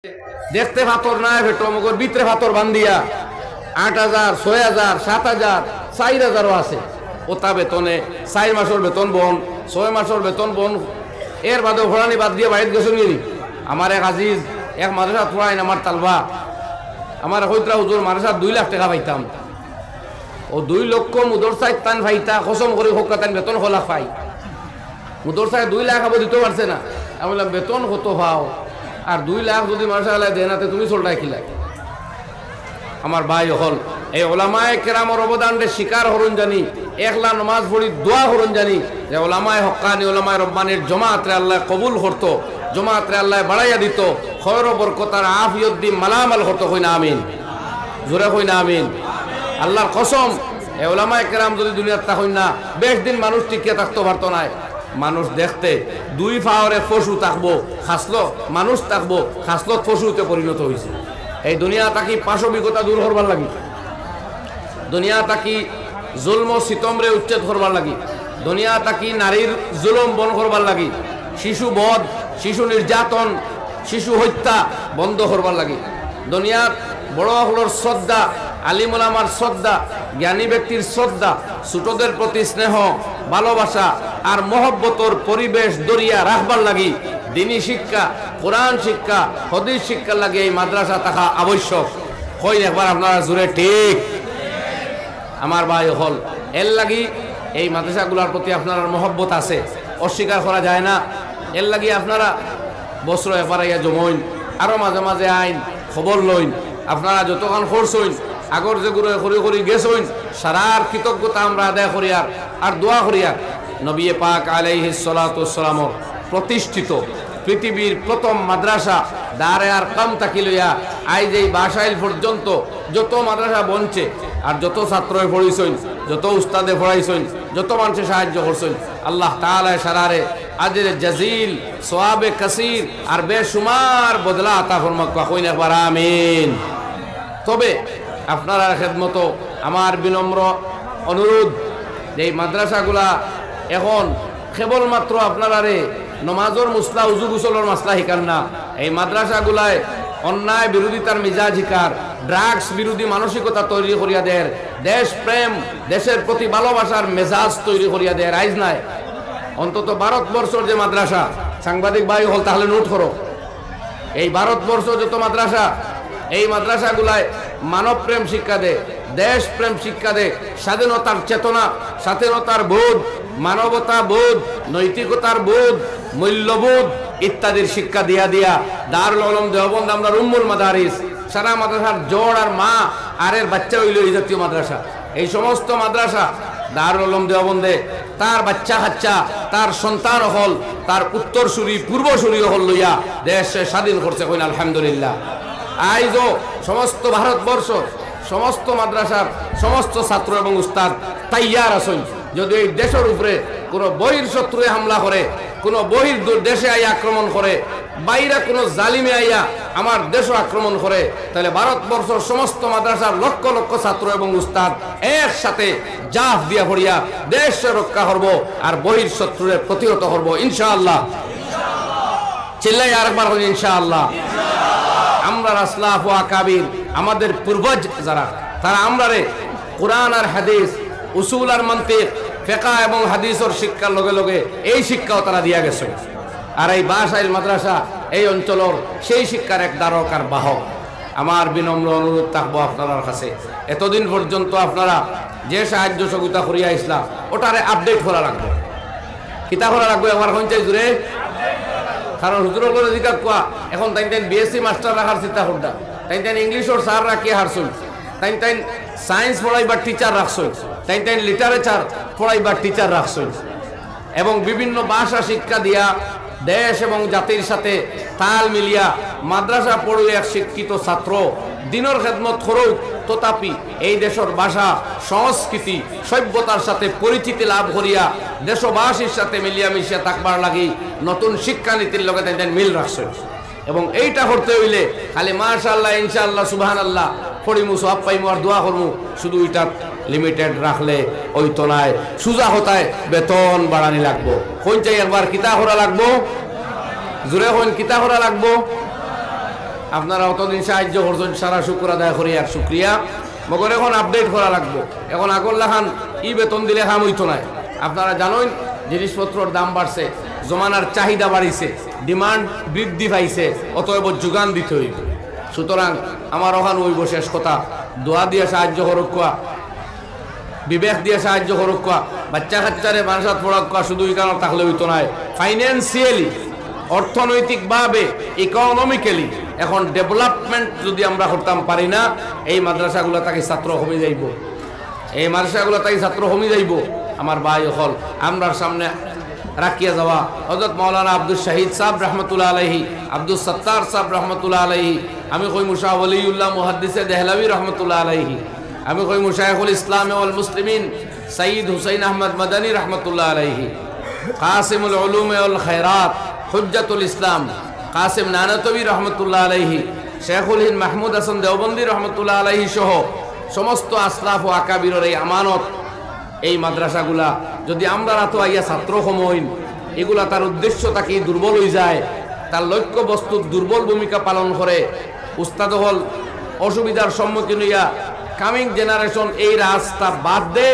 দেখতে ফাতর নাই ভেটো মগর ভিতরে ফাতর বান্ধিয়া ৮,০০০, ৬,০০০, ৭,০০০, ৪,০০০ও আছে। ওটা বেতনে ৪ মাসের বেতন বন, ৬ মাসের বেতন বন, এর বাদে ভরানি বাদ দিয়ে বাইরে গেছো নি। আমার এক আজিজ এক মাদ্রাসা পড়াইন, আমার তালবা আমার হইতরা হুজুর মাদ্রাসা ২ লাখ টাকা পাইতাম। ও ২ লক্ষ মুদর সাইড টান ফাইতা কসম করে হোক তান বেতন হলা পাই। মুদর সাইড ২ লাখ আবার দিতে পারছে না। আমি বললাম বেতন কত পাও, আর ২ লাখ যদি মাশাআল্লাহ দেনাতে তুমি চলটাই খিলাই। আমার ভাই হল এই ওলামায়ে কেরামের অবদানকে স্বীকার হরণ জানি, একলা নমাজ পড়ি দোয়া হরণ জানি যে ওলামায়ে হক্কানি ওলামায়ে রব্বানির জমাআতরে আল্লাহ কবুল করতো, জমাআতরে আল্লাহ বাড়াইয়া দিত, খয়র বরকত আর আফিয়ত দি মালামাল করতো। কই না আমিন, জোরে কই না আমিন। আল্লাহর কসম এই ওলামায়ে কেরাম যদি দুনিয়ার থাকুন না বেশ দিন মানুষ টিকিয়ে থাকতে পারতো না। মানুষ দেখতে ২ পাওয়ারে পশু থাকবো, খাসলো মানুষ থাকবো, খাসলত পশুতে পরিণত হয়েছে। এই দুনিয়া তাকি পাশবিকতা দূর করবার লাগি, দুনিয়া তাকি জুলম সিতমরে উচ্ছেদ করবার লাগি, দুনিয়া তাকি নারীর জুলম বন করবার লাগি, শিশু বধ, শিশু নির্যাতন, শিশু হত্যা বন্ধ করবার লাগি, দুনিয়ার বড় হলোর শ্রদ্ধা, আলিম ওলামার শ্রদ্ধা, জ্ঞানী ব্যক্তির শ্রদ্ধা, ছোটদের প্রতি স্নেহ ভালোবাসা আর মহব্বতর পরিবেশ দরিয়া রাখবার লাগি দিনী শিক্ষা, কোরআন শিক্ষা, হাদিস শিক্ষার লাগে এই মাদ্রাসা থাকা আবশ্যক। কই একবার আপনারা জুড়ে ঠিক। আমার ভাই হল এর লাগি এই মাদ্রাসাগুলোর প্রতি আপনার মহব্বত আছে, অস্বীকার করা যায় না। এর লাগি আপনারা বছর একবার আইয়া জমইন, আরো মাঝে মাঝে আইন খবর লইন। আপনারা যতক্ষণ খরচইন আগর যেগুলো করি করি গেছইন সারার কৃতজ্ঞতা আমরা আদায় করিয়ার আর দোয়া করিয়ার নবী পাক আলাইহিস সালাতু ওয়াস সালাম প্রতিষ্ঠিত পৃথিবীর প্রথম মাদ্রাসা দারে আর কাম তাকি লইয়া আইজ এই বাসাইল পর্যন্ত যত মাদ্রাসা বনছে আর যত ছাত্রই পড়িছইন, যত উস্তাদে পড়াইছইন, যত মানুষে সাহায্য করছেন, আল্লাহ তাআলা সারারে আজরে জাজিল সওয়াবে কাসীর আর বেশুমার বদলা আতা ফরমাক। কইন একবার আমিন। তবে আপনারা খেদমত আমার বিনম্র অনুরোধ যে এই মাদ্রাসাগুলা এখন কেবলমাত্র আপনারা রে নমাজর মুসলা উজু গুসলের মাসলা শিকার না, এই মাদ্রাসাগুলায় অন্যায় বিরোধিতার মিজাজ শিকার, ড্রাগস বিরোধী মানসিকতা তৈরি করিয়া দেয়, দেশ প্রেম দেশের প্রতি ভালোবাসার মেজাজ তৈরি করিয়া দেয়। আইজ নাই অন্তত ভারতবর্ষের যে মাদ্রাসা, সাংবাদিক ভাই হল তাহলে নোট করো, এই ভারতবর্ষ যত মাদ্রাসা এই মাদ্রাসাগুলায় মানব প্রেম শিক্ষা দেয়, দেশ প্রেম শিক্ষা দেয়, স্বাধীনতার চেতনা, স্বাধীনতার বোধ, মানবতা বোধ, নৈতিকতার বোধ, মূল্যবোধ ইত্যাদির শিক্ষা দিয়া দিয়া দারুল উলুম দেওবন্দ আমরা উম্মুল মাদারিস সারা মাদ্রাসার জোড় আর মা আর এর বাচ্চা হইল এই জাতীয় মাদ্রাসা। এই সমস্ত মাদ্রাসা দারুল উলুম দেওবন্দে তার বাচ্চা কাচ্চা তার সন্তান হল তার উত্তরসূরি পূর্বসূরি হল লইয়া দেশ স্বাধীন করছে। কইন আলহামদুলিল্লাহ। আইজও সমস্ত ভারতবর্ষ সমস্ত মাদ্রাসার সমস্ত ছাত্র এবং উস্তাদ তাইয়ার আছেন যদি এই দেশের উপরে কোনো বহির শত্রু হামলা করে, কোনো বহির দেশে আইয়া আক্রমণ করে, বাইরে কোনো জালিমে আইয়া আমার দেশও আক্রমণ করে, তাহলে ভারতবর্ষের সমস্ত মাদ্রাসার লক্ষ লক্ষ ছাত্র এবং উস্তাদ একসাথে জাফ দিয়া ভরিয়া দেশ রক্ষা করব আর বহির শত্রুরে প্রতিহত করব ইনশাআল্লাহ। চিল্লাই আরেকবার বলি ইনশাআল্লাহ। আমরা আসলাফ ও আকাবির আমাদের পূর্বজ যারা তারা আমরারে কোরআন আর হাদিস, উসুল আর মান্তিক, ফিকহ এবং হাদিসের শিক্ষার লগে লগে এই শিক্ষাও তারা দিয়া গেছে। আর এই বাসাইল মাদ্রাসা এই অঞ্চলের সেই শিক্ষার এক দ্বারক আর বাহক। আমার বিনম্র অনুরোধ থাকবো আপনার কাছে, এতদিন পর্যন্ত আপনারা যে সাহায্য সহযোগিতা করিয়া ইসলাম ওটারে আপডেট করা লাগবে। কিতা করা লাগবে আমার সঞ্চয় জুড়ে, কারণ হুজুরের করে জিজ্ঞাসা কোয়া এখন তাই তাই বিএসসি মাস্টার রাখার চিন্তা করতা, তাই তাই ইংলিশের স্যার রাখিয়ে হারছুন, তাই তাই সায়েন্স পড়াইবার টিচার রাখছুন, তাই তাই লিটারেচার পড়াইবার টিচার রাখছুন এবং বিভিন্ন ভাষা শিক্ষা দিয়া দেশ এবং জাতির সাথে তাল মিলিয়া মাদ্রাসা পড়ুয়া এক শিক্ষিত ছাত্র দিনের খেদমত করুক, তথাপি এই দেশের ভাষা সংস্কৃতি সভ্যতার সাথে পরিচিতি লাভ করিয়া দেশবাসীর সাথে মিলিয়া মিশিয়া থাকবার লাগি নতুন শিক্ষানীতির লগে তাই মিল রাখছে। এবং এইটা করতে হইলে খালি মাশাআল্লাহ ইনশাআল্লাহ সুবহানাল্লাহ পড়িমু সব পাইমু আর দোয়া করমু, শুধু ওইটা লিমিটেড রাখলে ওই তো নাই। সুজা হতায় বেতন বাড়ানি লাগবো। কোন চাই একবার কিতা করা লাগবো, জোরে হন কিতা করা লাগবো, আপনারা অতদিন সাহায্য করছেন, সারা শুক্র আদায় করি আর শুক্রিয়া। মগর এখন আপডেট করা লাগবো। এখন আগল্লা খান ই বেতন দিলে কাম হইতো না। আপনারা জানেন জিনিসপত্রের দাম বাড়ছে, জমানার চাহিদা বাড়িছে, ডিমান্ড বৃদ্ধি পাইছে, অতএব যোগান দিতে হইব। সুতরাং আমার ওখান হইব শেষ কথা, দোয়া দিয়ে সাহায্য করুক, বিবেক দিয়ে সাহায্য করুক, বাচ্চা কাচ্চারে মানুষাত পড়াক, শুধু এখানে থাকলে হইতো না। ফাইন্যান্সিয়ালি, অর্থনৈতিকভাবে, ইকোনমিক্যালি এখন ডেভেলপমেন্ট যদি আমরা করতাম পারি না, এই মাদ্রাসাগুলো তাকে ছাত্র কমে যাইব, এই মাদ্রাসাগুলো তাকে ছাত্র কমে যাইব। আমার ভাই হল আমরার সামনে রাখিয়া যাওয়া হযরত মাওলানা আব্দুল শাহিদ সাহেব রহমতুল্লাহ আলাইহি, আব্দুল সত্তার সাহেব রহমতুল্লাহ আলাইহি, আমি কই মুশা ওয়ালিউল্লাহ মুহাদ্দিসে দেহলাভী রহমতুল্লাহ আলাইহি, আমি কই মুশাইখুল ইসলাম ওয়াল মুসলিমিন সৈয়দ হুসাইন আহমদ মাদানী রহমতুল্লাহ আলাইহি, কাসিমুল উলুম ওয়াল খায়রাত হুজ্জাতুল ইসলাম কাসিম নানাতবী রহমতুল্লাহ আলাইহি, শেখুল হিন্দ মাহমুদ হাসান দেওবন্দি রহমতুল্লাহ আলাইহি সহ সমস্ত আসলাফ ও আকাবিরের এই আমানত, এই মাদ্রাসাগুলা যদি আমরা রাত আইয়া ছাত্র সমইন, এগুলা তার উদ্দেশ্য তাকে দুর্বল হয়ে যায়, তার লক্ষ্য বস্তু দুর্বল ভূমিকা পালন করে। উস্তাদ হল অসুবিধার সম্মুখীন হইয়া কামিং জেনারেশন এই রাস্তা বাদ দে,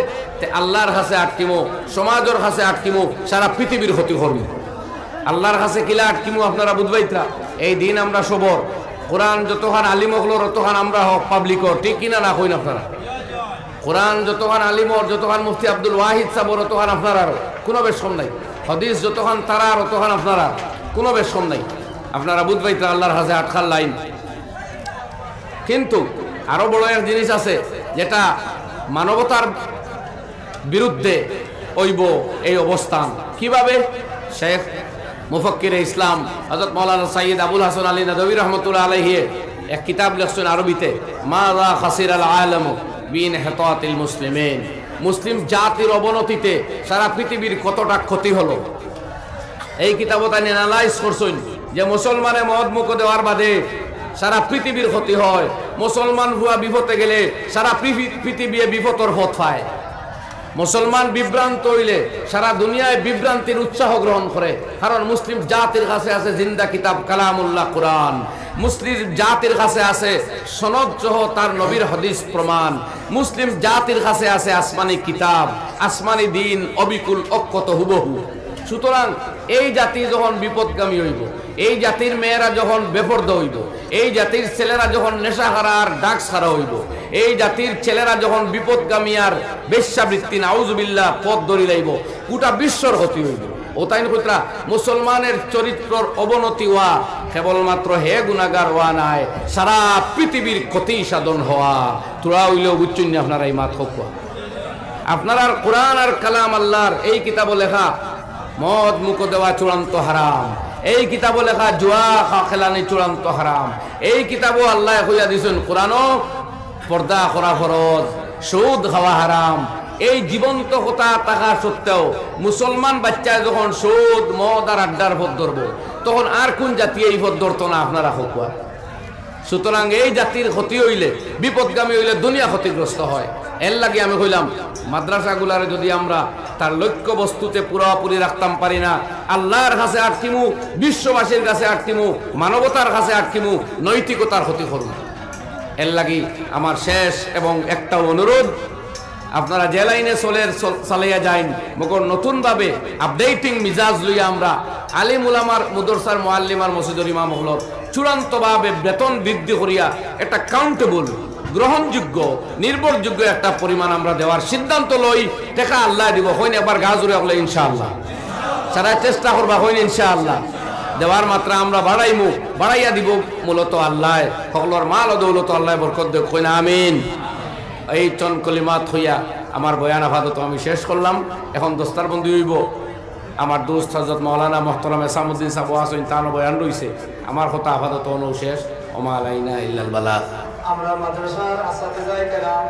আল্লাহর কাছে আটকিমো, সমাজের কাছে আটকিমো, সারা পৃথিবীর ক্ষতি করবো। আল্লাহর কাছে কিলা আটকিমো আপনারা বুঝবাইতা। এই দিন আমরা সবর কোরআন যতখান আলিম হলো ততখান আমরা হক পাবলিকর, ঠিক কিনা না কইন আপনারা? কোরআন যতখান আলিমর, যতখান মুফতি আব্দুল ওয়াহিদ সাবর ততখান আপনার আর কোনো বেশ কম নাই। হদিস যতখান তারা আর ততখান আপনারা কোনো বেশ কম নাই। আপনারা বুঝবাইতা আল্লাহর কাছে আটখান লাইন। কিন্তু আরো বড় এক জিনিস আছে যেটা মানবতার বিরুদ্ধে হইব এই অবস্থান। কিভাবে? শেখ মুফক্কির ইসলাম হযরত মাওলানা সাইয়্যিদ আবুল হাসান আলী নদভী রহমতুল্লাহ আলাইহি এক কিতাব লিখছেন আরবিতে, মাযা খাসিরাল আলামু বিনহিতাতিল মুসলিমিন, মুসলিম জাতির অবনতিতে সারা পৃথিবীর কতটা ক্ষতি হলো। এই কিতাবত তিনি অ্যানালাইজ করছেন যে মুসলমানে মদ মুখ দেওয়ার বাদে সারা পৃথিবীর ক্ষতি হয়। মুসলমান হুয়া বিপদে গেলে সারা পৃথিবী বিপদর পথ পায়। মুসলমান বিভ্রান্ত হইলে সারা দুনিয়ায় বিভ্রান্তির উৎসাহ গ্রহণ করে। কারণ মুসলিম জাতির কাছে আছে জিন্দা কিতাব কালামুল্লাহ কোরআন, মুসলিম জাতির কাছে আছে সনদ সহ তার নবীর হাদিস প্রমাণ, মুসলিম জাতির কাছে আছে আসমানি কিতাব, আসমানি দিন অবিকুল অক্ষত হুবহু। সুতরাং এই জাতি যখন বিপদগামী হইব, এই জাতির মেয়েরা যখন বেপরদা হইব, এই জাতির ছেলেরা যখন নেশাহারা আর ড্রাগস খারা হইব, এই জাতির ছেলেরা যখন বিপদগামী আর বেশ্যাবৃত্তি নাউজুবিল্লাহ পথ ধরি লাইব, গোটা বিশ্বর ক্ষতি হইব। ও তাই নয়, মুসলমানের চরিত্রর অবনতি হওয়া কেবলমাত্র হে গুনাহগার হওয়া নাই, সারা পৃথিবীর ক্ষতি সাধন হওয়া। তোরা হইলেও বুঝছেন না আপনারা এই মাত হোক। আপনার কোরআন আর কালাম আল্লাহর এই কিতাব লেখা মদ মুখ দেওয়া চূড়ান্ত হারাম, এই কিতাব লেখা জুয়া খেলানি চূড়ান্ত হারাম। এই কিতাবও আল্লাহ কইয়া দিয়েছেন কোরআনও পর্দা করা ফরজ, সুদ খাওয়া হারাম। এই জীবন্ত কথা থাকা সত্ত্বেও মুসলমান বাচ্চায় যখন সুদ মদ আর আড্ডার পথ ধরব, তখন আর কোন জাতি এই পথ ধরত না আপনারা হকুয়া। সুতরাং এই জাতির ক্ষতি হইলে, বিপদগামী হইলে দুনিয়া ক্ষতিগ্রস্ত হয়। এর লাগে আমি কইলাম মাদ্রাসাগুলারে যদি আমরা তার লক্ষ্য বস্তুতে পুরোপুরি রাখতাম পারি না, আল্লাহর কাছে আটকিমু, বিশ্ববাসীর কাছে আটকিমু, মানবতার কাছে আটকিমু, নৈতিকতার ক্ষতি করব। এর লাগি আমার শেষ এবং একটা অনুরোধ, আপনারা যে লাইনে চালাইয়া যাইন, মগর নতুনভাবে আপডেটিং মিজাজ লইয়া আমরা আলিম উলামার মুদরসার মুআল্লিমার মসজিদের ইমাম হলর চূড়ান্তভাবে বেতন বৃদ্ধি করিয়া একটা কাউন্টেবল, গ্রহণযোগ্য, নির্ভরযোগ্য একটা পরিমাণ আমরা দেওয়ার সিদ্ধান্ত লই। টাকা আল্লাহ দিব, হইন একবার গা জুড়ে হলে ইনশাআল্লাহ, সারা চেষ্টা করবা হইন ইনশাআল্লাহ। দেওয়ার মাত্রা আমরা বাড়াইমু, বাড়াইয়া দিব মূলত আল্লাহ, সকলের মাল ও দৌলত আল্লাহ বরকত দেখ, কইনা আমিন। এই চন কলিমাত হইয়া আমার বয়ান আপাতত আমি শেষ করলাম। এখন দস্তারবন্দি হইব। আমার দোস্ত হযরত মাওলানা মুহতারাম এসামউদ্দিন সাহেব আসেন, তার বয়ান রইছে। আমার কথা আপাতত অনু শেষ। ওমা আলাইনা ইল্লাল বালাগ। আমরা মাদ্রাসার আসাতিজায়ে কেরাম